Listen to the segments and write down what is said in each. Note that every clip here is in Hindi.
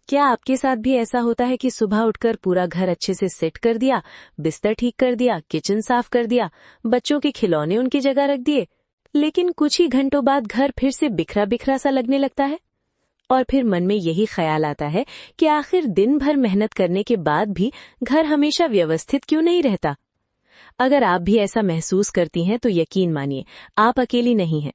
क्या आपके साथ भी ऐसा होता है कि सुबह उठकर पूरा घर अच्छे से सेट कर दिया, बिस्तर ठीक कर दिया, किचन साफ कर दिया, बच्चों के खिलौने उनकी जगह रख दिए, लेकिन कुछ ही घंटों बाद घर फिर से बिखरा बिखरा सा लगने लगता है? और फिर मन में यही ख्याल आता है कि आखिर दिन भर मेहनत करने के बाद भी घर हमेशा व्यवस्थित क्यों नहीं रहता? अगर आप भी ऐसा महसूस करती हैं तो यकीन मानिए, आप अकेली नहीं हैं।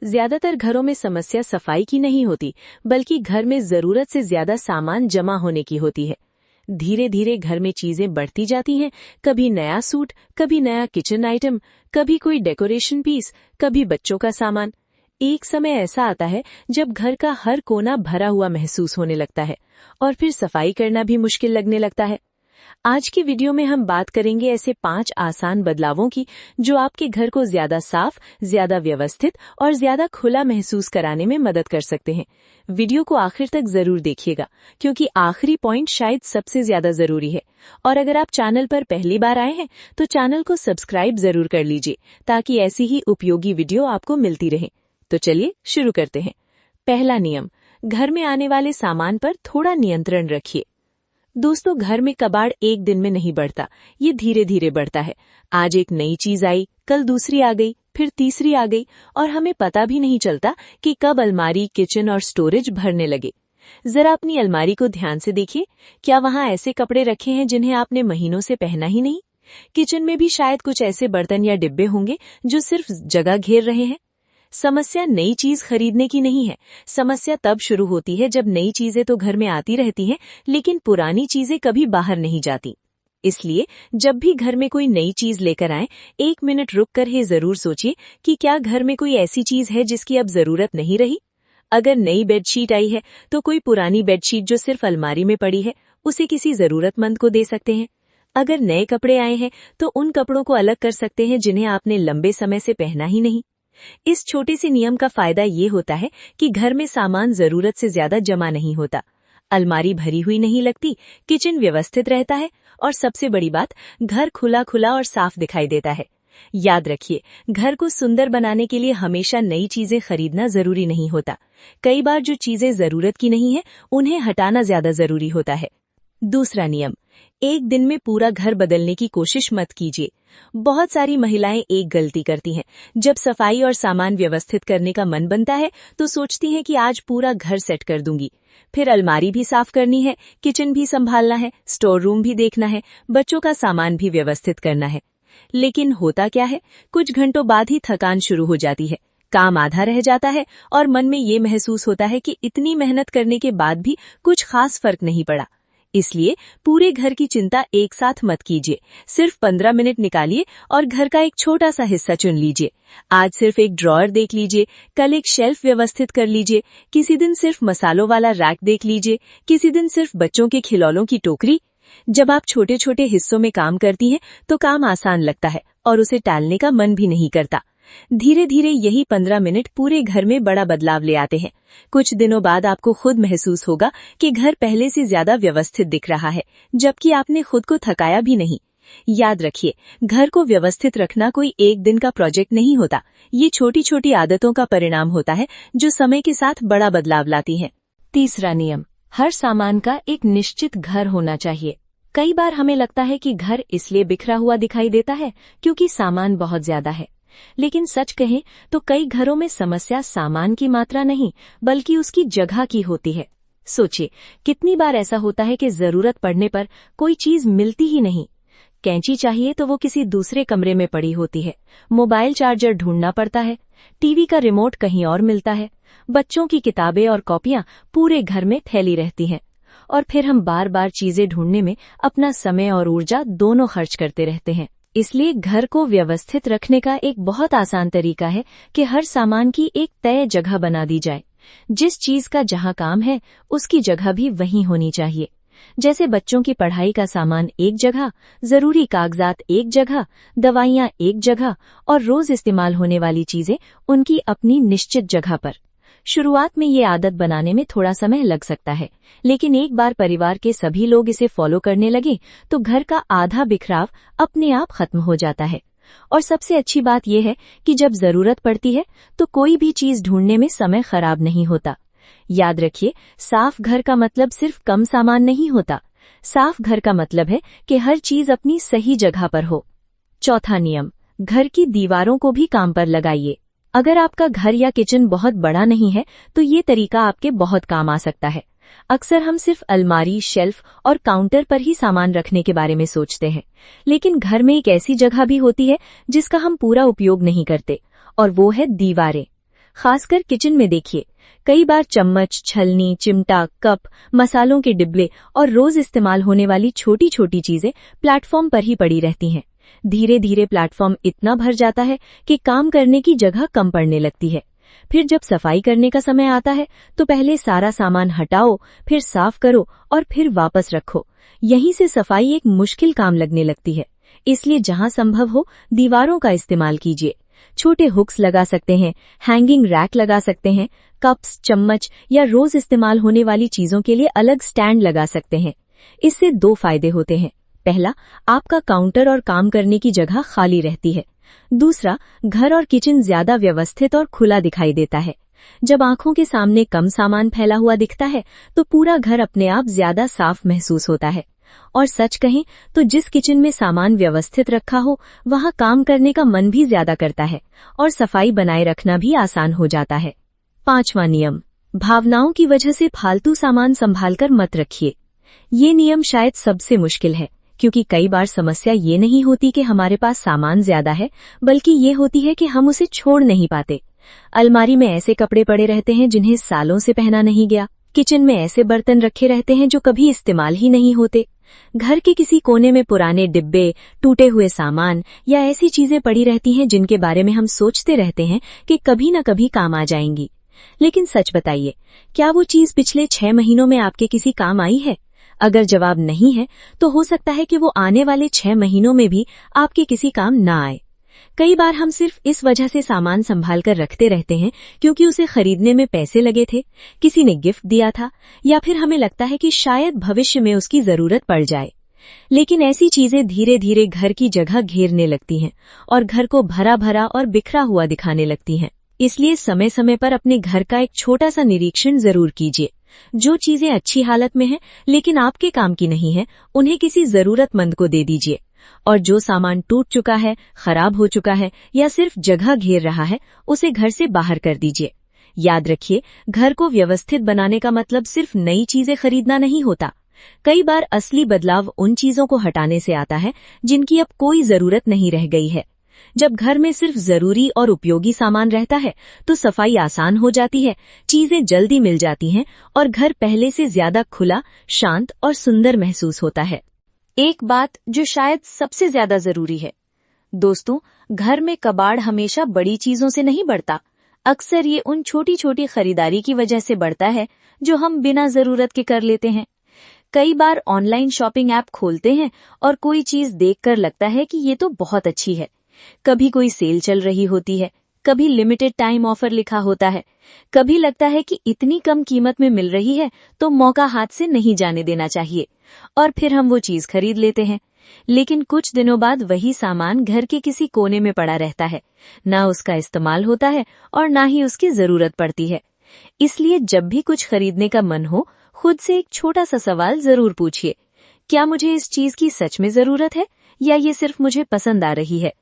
ज्यादातर घरों में समस्या सफाई की नहीं होती, बल्कि घर में जरूरत से ज्यादा सामान जमा होने की होती है। धीरे धीरे घर में चीजें बढ़ती जाती हैं, कभी नया सूट, कभी नया किचन आइटम, कभी कोई डेकोरेशन पीस, कभी बच्चों का सामान। एक समय ऐसा आता है जब घर का हर कोना भरा हुआ महसूस होने लगता है और फिर सफाई करना भी मुश्किल लगने लगता है। आज की वीडियो में हम बात करेंगे ऐसे 5 आसान बदलावों की जो आपके घर को ज्यादा साफ, ज्यादा व्यवस्थित और ज्यादा खुला महसूस कराने में मदद कर सकते हैं। वीडियो को आखिर तक जरूर देखिएगा, क्योंकि आखिरी पॉइंट शायद सबसे ज्यादा जरूरी है। और अगर आप चैनल पर पहली बार आए हैं तो चैनल को सब्सक्राइब जरूर कर लीजिए, ताकि ऐसी ही उपयोगी वीडियो आपको मिलती रहे। तो चलिए शुरू करते हैं। पहला नियम, घर में आने वाले सामान पर थोड़ा नियंत्रण रखिए। दोस्तों, घर में कबाड़ एक दिन में नहीं बढ़ता, ये धीरे धीरे बढ़ता है। आज एक नई चीज आई, कल दूसरी आ गई, फिर तीसरी आ गई, और हमें पता भी नहीं चलता कि कब अलमारी, किचन और स्टोरेज भरने लगे। जरा अपनी अलमारी को ध्यान से देखिए। क्या वहाँ ऐसे कपड़े रखे हैं जिन्हें आपने महीनों से पहना ही नहीं? किचन में भी शायद कुछ ऐसे बर्तन या डिब्बे होंगे जो सिर्फ जगह घेर रहे हैं। समस्या नई चीज खरीदने की नहीं है। समस्या तब शुरू होती है जब नई चीजें तो घर में आती रहती हैं, लेकिन पुरानी चीजें कभी बाहर नहीं जाती। इसलिए जब भी घर में कोई नई चीज लेकर आए, 1 मिनट रुक कर ही जरूर सोचिए कि क्या घर में कोई ऐसी चीज है जिसकी अब जरूरत नहीं रही। अगर नई बेडशीट आई है तो कोई पुरानी बेडशीट जो सिर्फ अलमारी में पड़ी है, उसे किसी जरूरतमंद को दे सकते हैं। अगर नए कपड़े आए हैं तो उन कपड़ों को अलग कर सकते हैं जिन्हें आपने लंबे समय से पहना ही नहीं। इस छोटे से नियम का फायदा ये होता है कि घर में सामान जरूरत से ज्यादा जमा नहीं होता, अलमारी भरी हुई नहीं लगती, किचन व्यवस्थित रहता है, और सबसे बड़ी बात, घर खुला खुला और साफ दिखाई देता है। याद रखिए, घर को सुंदर बनाने के लिए हमेशा नई चीजें खरीदना जरूरी नहीं होता। कई बार जो चीजें जरूरत की नहीं है, उन्हें हटाना ज्यादा जरूरी होता है। दूसरा नियम, एक दिन में पूरा घर बदलने की कोशिश मत कीजिए। बहुत सारी महिलाएं एक गलती करती हैं। जब सफाई और सामान व्यवस्थित करने का मन बनता है तो सोचती हैं कि आज पूरा घर सेट कर दूंगी। फिर अलमारी भी साफ करनी है, किचन भी संभालना है, स्टोर रूम भी देखना है, बच्चों का सामान भी व्यवस्थित करना है। लेकिन होता क्या है, कुछ घंटों बाद ही थकान शुरू हो जाती है, काम आधा रह जाता है और मन में ये महसूस होता है कि इतनी मेहनत करने के बाद भी कुछ खास फर्क नहीं पड़ा। इसलिए पूरे घर की चिंता एक साथ मत कीजिए। सिर्फ 15 मिनट निकालिए और घर का एक छोटा सा हिस्सा चुन लीजिए। आज सिर्फ एक ड्रॉअर देख लीजिए, कल एक शेल्फ व्यवस्थित कर लीजिए, किसी दिन सिर्फ मसालों वाला रैक देख लीजिए, किसी दिन सिर्फ बच्चों के खिलौनों की टोकरी। जब आप छोटे छोटे हिस्सों में काम करती हैं तो काम आसान लगता है और उसे टालने का मन भी नहीं करता। धीरे धीरे यही 15 मिनट पूरे घर में बड़ा बदलाव ले आते हैं। कुछ दिनों बाद आपको खुद महसूस होगा कि घर पहले से ज्यादा व्यवस्थित दिख रहा है, जबकि आपने खुद को थकाया भी नहीं। याद रखिए, घर को व्यवस्थित रखना कोई एक दिन का प्रोजेक्ट नहीं होता। ये छोटी छोटी आदतों का परिणाम होता है जो समय के साथ बड़ा बदलाव लाती हैं। तीसरा नियम, हर सामान का एक निश्चित घर होना चाहिए। कई बार हमें लगता है कि घर इसलिए बिखरा हुआ दिखाई देता है क्योंकि सामान बहुत ज्यादा है, लेकिन सच कहें तो कई घरों में समस्या सामान की मात्रा नहीं, बल्कि उसकी जगह की होती है। सोचिए, कितनी बार ऐसा होता है कि जरूरत पड़ने पर कोई चीज मिलती ही नहीं। कैंची चाहिए तो वो किसी दूसरे कमरे में पड़ी होती है, मोबाइल चार्जर ढूंढना पड़ता है, टीवी का रिमोट कहीं और मिलता है, बच्चों की किताबें और कॉपियां पूरे घर में फैली रहती हैं, और फिर हम बार बार चीजें ढूंढने में अपना समय और ऊर्जा दोनों खर्च करते रहते हैं। इसलिए घर को व्यवस्थित रखने का एक बहुत आसान तरीका है कि हर सामान की एक तय जगह बना दी जाए। जिस चीज का जहां काम है, उसकी जगह भी वहीं होनी चाहिए। जैसे बच्चों की पढ़ाई का सामान एक जगह, जरूरी कागजात एक जगह, दवाइयां एक जगह, और रोज इस्तेमाल होने वाली चीजें उनकी अपनी निश्चित जगह पर। शुरुआत में ये आदत बनाने में थोड़ा समय लग सकता है, लेकिन एक बार परिवार के सभी लोग इसे फॉलो करने लगे तो घर का आधा बिखराव अपने आप खत्म हो जाता है। और सबसे अच्छी बात यह है कि जब जरूरत पड़ती है तो कोई भी चीज ढूंढने में समय खराब नहीं होता। याद रखिए, साफ घर का मतलब सिर्फ कम सामान नहीं होता। साफ घर का मतलब है कि हर चीज अपनी सही जगह पर हो। चौथा नियम, घर की दीवारों को भी काम पर लगाइए। अगर आपका घर या किचन बहुत बड़ा नहीं है तो ये तरीका आपके बहुत काम आ सकता है। अक्सर हम सिर्फ अलमारी, शेल्फ और काउंटर पर ही सामान रखने के बारे में सोचते हैं, लेकिन घर में एक ऐसी जगह भी होती है जिसका हम पूरा उपयोग नहीं करते, और वो है दीवारें। खासकर किचन में देखिए, कई बार चम्मच, छलनी, चिमटा, कप, मसालों के डिब्बे और रोज इस्तेमाल होने वाली छोटी छोटी चीजें प्लेटफॉर्म पर ही पड़ी रहती हैं। धीरे धीरे प्लेटफॉर्म इतना भर जाता है कि काम करने की जगह कम पड़ने लगती है। फिर जब सफाई करने का समय आता है तो पहले सारा सामान हटाओ, फिर साफ करो और फिर वापस रखो। यहीं से सफाई एक मुश्किल काम लगने लगती है। इसलिए जहां संभव हो दीवारों का इस्तेमाल कीजिए। छोटे हुक्स लगा सकते हैं, हैंगिंग रैक लगा सकते हैं, कप्स, चम्मच या रोज इस्तेमाल होने वाली चीजों के लिए अलग स्टैंड लगा सकते हैं। इससे दो फायदे होते हैं। पहला, आपका काउंटर और काम करने की जगह खाली रहती है। दूसरा, घर और किचन ज्यादा व्यवस्थित और खुला दिखाई देता है। जब आंखों के सामने कम सामान फैला हुआ दिखता है तो पूरा घर अपने आप ज्यादा साफ महसूस होता है। और सच कहें तो जिस किचन में सामान व्यवस्थित रखा हो वहां काम करने का मन भी ज्यादा करता है और सफाई बनाए रखना भी आसान हो जाता है। पांचवां नियम, भावनाओं की वजह से फालतू सामान संभालकर मत रखिए। ये नियम शायद सबसे मुश्किल है, क्योंकि कई बार समस्या ये नहीं होती कि हमारे पास सामान ज्यादा है, बल्कि ये होती है कि हम उसे छोड़ नहीं पाते। अलमारी में ऐसे कपड़े पड़े रहते हैं जिन्हें सालों से पहना नहीं गया। किचन में ऐसे बर्तन रखे रहते हैं जो कभी इस्तेमाल ही नहीं होते। घर के किसी कोने में पुराने डिब्बे, टूटे हुए सामान या ऐसी चीजें पड़ी रहती हैं जिनके बारे में हम सोचते रहते हैं कि कभी न कभी काम आ जाएंगी। लेकिन सच बताइए, क्या वो चीज पिछले 6 महीनों में आपके किसी काम आई है? अगर जवाब नहीं है तो हो सकता है कि वो आने वाले 6 महीनों में भी आपके किसी काम ना आए। कई बार हम सिर्फ इस वजह से सामान संभाल कर रखते रहते हैं क्योंकि उसे खरीदने में पैसे लगे थे, किसी ने गिफ्ट दिया था, या फिर हमें लगता है कि शायद भविष्य में उसकी जरूरत पड़ जाए। लेकिन ऐसी चीजें धीरे धीरे घर की जगह घेरने लगती हैं और घर को भरा भरा और बिखरा हुआ दिखाने लगती हैं। इसलिए समय समय पर अपने घर का एक छोटा सा निरीक्षण जरूर कीजिए। जो चीजें अच्छी हालत में हैं लेकिन आपके काम की नहीं है, उन्हें किसी जरूरतमंद को दे दीजिए। और जो सामान टूट चुका है, खराब हो चुका है या सिर्फ जगह घेर रहा है, उसे घर से बाहर कर दीजिए। याद रखिए, घर को व्यवस्थित बनाने का मतलब सिर्फ नई चीजें खरीदना नहीं होता। कई बार असली बदलाव उन चीजों को हटाने से आता है जिनकी अब कोई जरूरत नहीं रह गई है। जब घर में सिर्फ जरूरी और उपयोगी सामान रहता है तो सफाई आसान हो जाती है, चीजें जल्दी मिल जाती हैं और घर पहले से ज्यादा खुला, शांत और सुंदर महसूस होता है। एक बात जो शायद सबसे ज्यादा जरूरी है, दोस्तों, घर में कबाड़ हमेशा बड़ी चीजों से नहीं बढ़ता। अक्सर ये उन छोटी छोटी खरीदारी की वजह से बढ़ता है जो हम बिना जरूरत के कर लेते हैं। कई बार ऑनलाइन शॉपिंग ऐप खोलते हैं और कोई चीज देखकर लगता है कि ये तो बहुत अच्छी है। कभी कोई सेल चल रही होती है, कभी लिमिटेड टाइम ऑफर लिखा होता है, कभी लगता है कि इतनी कम कीमत में मिल रही है तो मौका हाथ से नहीं जाने देना चाहिए, और फिर हम वो चीज खरीद लेते हैं। लेकिन कुछ दिनों बाद वही सामान घर के किसी कोने में पड़ा रहता है, ना उसका इस्तेमाल होता है और ना ही उसकी जरूरत पड़ती है। इसलिए जब भी कुछ खरीदने का मन हो, खुद से एक छोटा सा सवाल जरूर पूछिए, क्या मुझे इस चीज की सच में जरूरत है या ये सिर्फ मुझे पसंद आ रही है?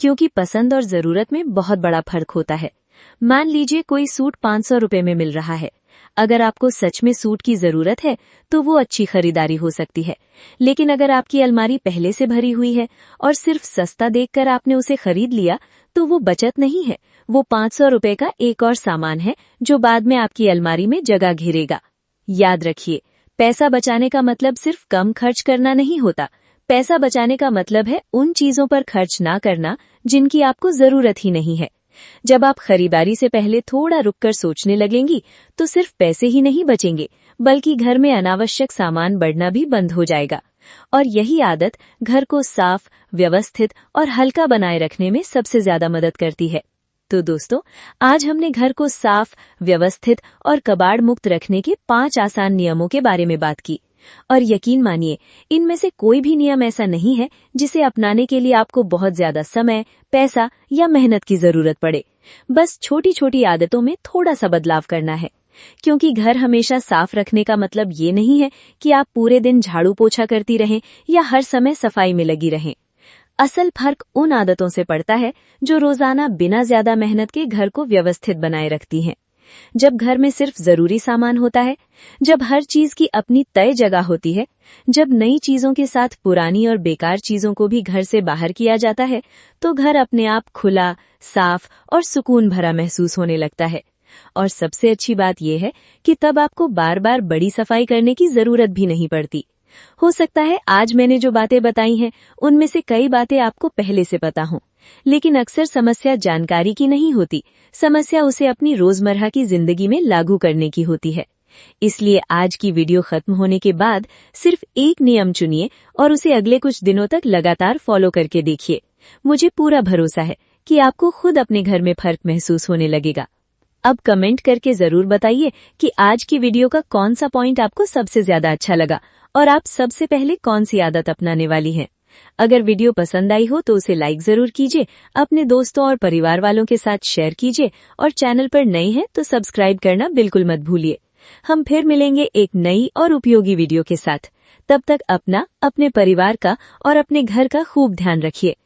क्योंकि पसंद और जरूरत में बहुत बड़ा फर्क होता है। मान लीजिए कोई सूट 500 रुपए में मिल रहा है। अगर आपको सच में सूट की जरूरत है तो वो अच्छी खरीदारी हो सकती है। लेकिन अगर आपकी अलमारी पहले से भरी हुई है और सिर्फ सस्ता देखकर आपने उसे खरीद लिया, तो वो बचत नहीं है, वो 500 रुपए का एक और सामान है जो बाद में आपकी अलमारी में जगह घेरेगा। याद रखिए, पैसा बचाने का मतलब सिर्फ कम खर्च करना नहीं होता। पैसा बचाने का मतलब है उन चीजों पर खर्च ना करना जिनकी आपको जरूरत ही नहीं है। जब आप खरीदारी से पहले थोड़ा रुककर सोचने लगेंगी तो सिर्फ पैसे ही नहीं बचेंगे, बल्कि घर में अनावश्यक सामान बढ़ना भी बंद हो जाएगा। और यही आदत घर को साफ, व्यवस्थित और हल्का बनाए रखने में सबसे ज्यादा मदद करती है। तो दोस्तों, आज हमने घर को साफ, व्यवस्थित और कबाड़ मुक्त रखने के 5 आसान नियमों के बारे में बात की। और यकीन मानिए, इनमें से कोई भी नियम ऐसा नहीं है जिसे अपनाने के लिए आपको बहुत ज्यादा समय, पैसा या मेहनत की जरूरत पड़े। बस छोटी छोटी आदतों में थोड़ा सा बदलाव करना है। क्योंकि घर हमेशा साफ रखने का मतलब ये नहीं है कि आप पूरे दिन झाड़ू पोछा करती रहें या हर समय सफाई में लगी रहें। असल फर्क उन आदतों से पड़ता है जो रोजाना बिना ज्यादा मेहनत के घर को व्यवस्थित बनाए रखती हैं। जब घर में सिर्फ जरूरी सामान होता है, जब हर चीज की अपनी तय जगह होती है, जब नई चीजों के साथ पुरानी और बेकार चीजों को भी घर से बाहर किया जाता है, तो घर अपने आप खुला, साफ और सुकून भरा महसूस होने लगता है। और सबसे अच्छी बात यह है कि तब आपको बार बार बड़ी सफाई करने की जरूरत भी नहीं पड़ती। हो सकता है आज मैंने जो बातें बताई हैं उनमें से कई बातें आपको पहले से पता हों, लेकिन अक्सर समस्या जानकारी की नहीं होती, समस्या उसे अपनी रोजमर्रा की जिंदगी में लागू करने की होती है। इसलिए आज की वीडियो खत्म होने के बाद सिर्फ एक नियम चुनिए और उसे अगले कुछ दिनों तक लगातार फॉलो करके देखिए। मुझे पूरा भरोसा है कि आपको खुद अपने घर में फर्क महसूस होने लगेगा। अब कमेंट करके जरूर बताइए कि आज की वीडियो का कौन सा पॉइंट आपको सबसे ज्यादा अच्छा लगा और आप सबसे पहले कौन सी आदत अपनाने वाली हैं। अगर वीडियो पसंद आई हो तो उसे लाइक जरूर कीजिए, अपने दोस्तों और परिवार वालों के साथ शेयर कीजिए और चैनल पर नए हैं तो सब्सक्राइब करना बिल्कुल मत भूलिए। हम फिर मिलेंगे एक नई और उपयोगी वीडियो के साथ। तब तक अपना, अपने परिवार का और अपने घर का खूब ध्यान रखिए।